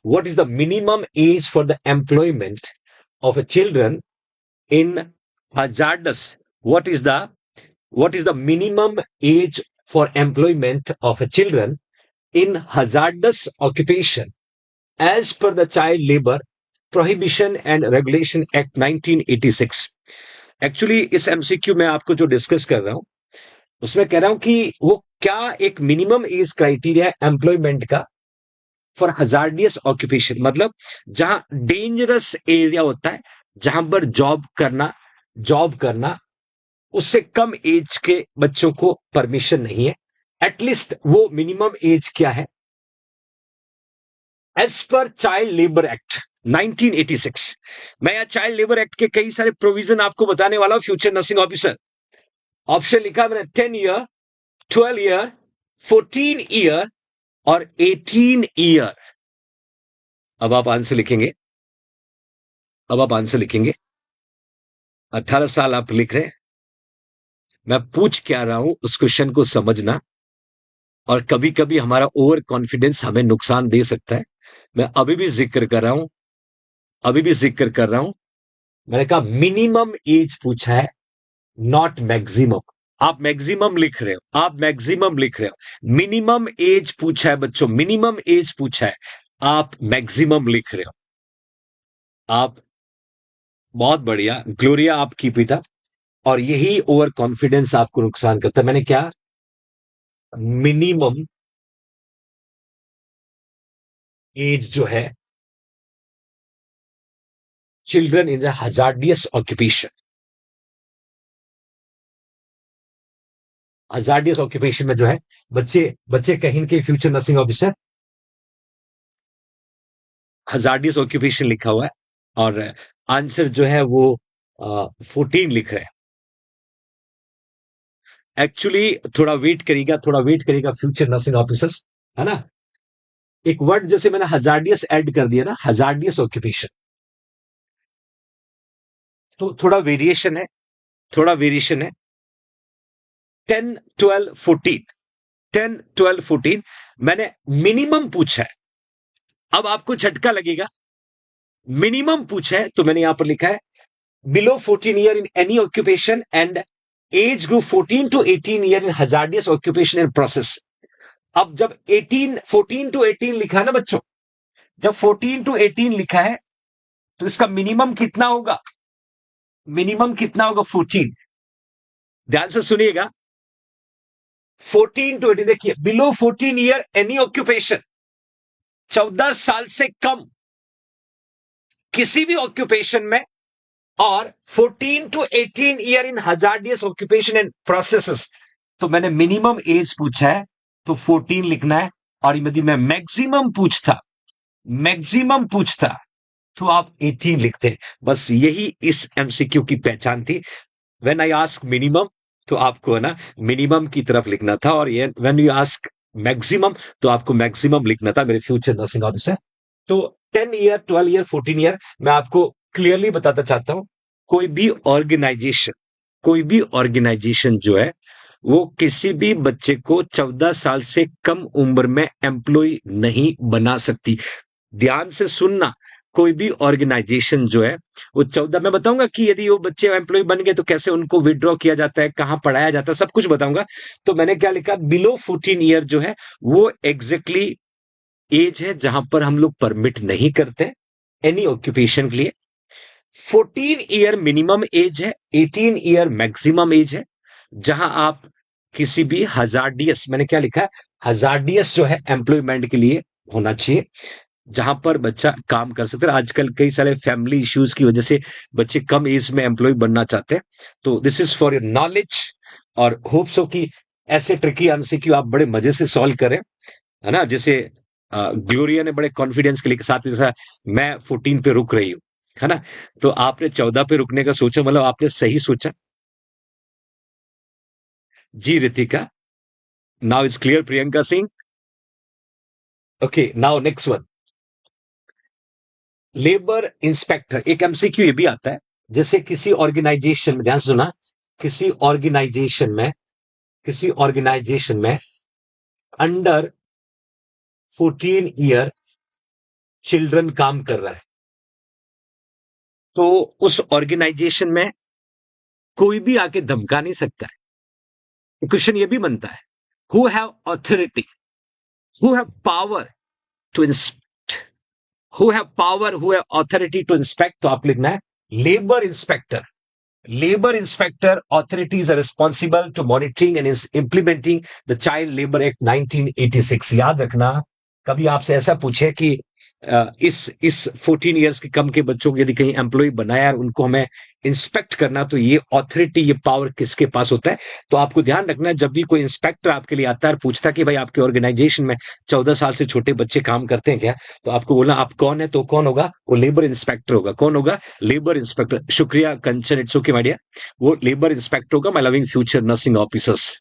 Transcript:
what is the minimum age for the employment of a children in hazardous? What is the minimum age for employment of a children in hazardous occupation as per the Child Labor Prohibition and Regulation Act 1986? Actually इस MCQ में आपको जो discuss कर रहा हूं उसमें कह रहा हूं कि वो क्या एक मिनिमम एज क्राइटेरिया है एम्प्लॉयमेंट का फॉर हजार्डियस ऑक्यूपेशन, मतलब जहां डेंजरस एरिया होता है, जहां पर जॉब करना उससे कम एज के बच्चों को परमिशन नहीं है। एटलीस्ट वो मिनिमम एज क्या है as per child labour act 1986। मैं यहां चाइल्ड लेबर एक्ट के कई सारे प्रोविजन आपको बताने वाला हूं फ्यूचर नर्सिंग ऑफिसर। ऑप्शन लिखा मैंने 10 ईयर, 12 ईयर, 14 ईयर और 18 ईयर। अब आप आंसर लिखेंगे 18 साल आप लिख रहे हैं। मैं पूछ क्या रहा हूं उस क्वेश्चन को समझना, और कभी कभी हमारा ओवर कॉन्फिडेंस हमें नुकसान दे सकता है। मैं अभी भी जिक्र कर रहा हूं, मैंने कहा मिनिमम एज पूछा है, नॉट मैक्सिमम। आप मैक्सिमम लिख रहे हो, मिनिमम एज पूछा है बच्चों, मिनिमम एज पूछा है, आप मैक्सिमम लिख रहे हो। आप बहुत बढ़िया, ग्लोरिया, आप कीप इट अप। और यही ओवर कॉन्फिडेंस आपको नुकसान करता है। मैंने क्या मिनिमम एज जो है children in the hazardous occupation, hazardous occupation में जो है बच्चे कहीं के future nursing officer hazardous occupation लिखा हुआ है, और आंसर जो है वो 14 लिख रहे हैं। एक्चुअली थोड़ा वेट करिएगा फ्यूचर नर्सिंग ऑफिसर्स, है ना। एक वर्ड जैसे मैंने हजार्डियस ऐड कर दिया ना, हजार्डियस ऑक्यूपेशन, तो थोड़ा वेरिएशन है। 10, 12, 14, 10, 12, 14 मैंने मिनिमम पूछा है। अब आपको झटका लगेगा, मिनिमम पूछा है तो मैंने यहां पर लिखा है below 14 year in any occupation and age group 14 to 18 year in hazardous occupation and process. अब जब 14 to 18 लिखा है ना बच्चों, जब 14 to 18 लिखा है तो इसका मिनिमम कितना होगा? 14। ध्यान से सुनिएगा, 14 to 18, देखिए बिलो 14 ईयर एनी ऑक्यूपेशन, 14 साल से कम किसी भी ऑक्यूपेशन में, और 14 to 18 year in hazardous occupation and processes. तो मैंने मिनिमम एज पूछा है तो 14 लिखना है, और यदि मैं मैक्सिमम पूछता तो आप 18 लिखते हैं। बस यही इस एमसीक्यू की पहचान थी। व्हेन आई आस्क मिनिमम तो आपको है ना मिनिमम की तरफ लिखना था, और ये व्हेन यू आस्क मैक्सिमम तो आपको मैक्सिमम लिखना था, मेरे फ्यूचर नर्सिंग ऑफिसर। तो 10 ईयर, 12 ईयर, 14 ईयर मैं आपको क्लियरली बताता चाहता हूं, कोई भी ऑर्गेनाइजेशन जो है वो किसी भी बच्चे को 14 साल से कम उम्र में एम्प्लॉय नहीं बना सकती। ध्यान से सुनना, कोई भी ऑर्गेनाइजेशन जो है वो 14, मैं बताऊंगा कि यदि वो बच्चे एम्प्लॉय बन गए तो कैसे उनको विड्रॉ किया जाता है, कहां पढ़ाया जाता है, सब कुछ बताऊंगा। तो मैंने क्या लिखा, बिलो 14 ईयर जो है वो एग्जैक्टली एज है जहां पर हम लोग परमिट नहीं करते एनी ऑक्यूपेशन के लिए। 14 ईयर मिनिमम एज है, 18 ईयर मैक्सिमम एज है, जहां आप किसी भी हजार्डियस, मैंने क्या लिखा है, हजार्डियस जो है एम्प्लॉयमेंट के लिए होना चाहिए, जहां पर बच्चा काम कर सकता है। आजकल कई सारे फैमिली इश्यूज की वजह से बच्चे कम एज में एम्प्लॉय बनना चाहते हैं। तो this is for your knowledge, और होप सो कि ऐसे ट्रिकी एमसीक्यू आप बड़े मजे से सॉल्व करें, है ना। जैसे ग्लोरिया ने बड़े कॉन्फिडेंस के साथ जैसा मैं 14 पे रुक रही हूं, है ना, तो आपने 14 पे रुकने का सोचा, मतलब आपने सही सोचा। जी Ritika, now is clear Priyanka Singh. Okay, now next one, labour inspector. एक एमसीक्यू ये भी आता है, जैसे किसी ऑर्गेनाइजेशन में, ध्यान से सुना, किसी ऑर्गेनाइजेशन में अंडर 14 ईयर चिल्ड्रन काम कर रहा है, तो उस ऑर्गेनाइजेशन में कोई भी आके धमका नहीं सकता है। तो क्वेश्चन ये भी बनता है, who have authority, who have power to inspect, who have power, who have authority to inspect, तो आप लिखना है labour inspector. Labor inspector authorities are responsible to monitoring and is implementing the Child Labor Act 1986। याद रखना, कभी आपसे ऐसा पूछे कि इस 14 इयर्स के कम के बच्चों को यदि कहीं एम्प्लॉय बनाया और उनको हमें इंस्पेक्ट करना, तो ये ऑथोरिटी, ये पावर किसके पास होता है? तो आपको ध्यान रखना, जब भी कोई इंस्पेक्टर आपके लिए आता है और पूछता है कि भाई आपके ऑर्गेनाइजेशन में 14 साल से छोटे बच्चे काम करते हैं क्या, तो आपको बोलना आप कौन है, तो कौन होगा? वो लेबर इंस्पेक्टर होगा। कौन होगा? Labour inspector. शुक्रिया कंचन, इट्स ओके माय डियर, वो लेबर इंस्पेक्टर होगा। My loving future nursing officers.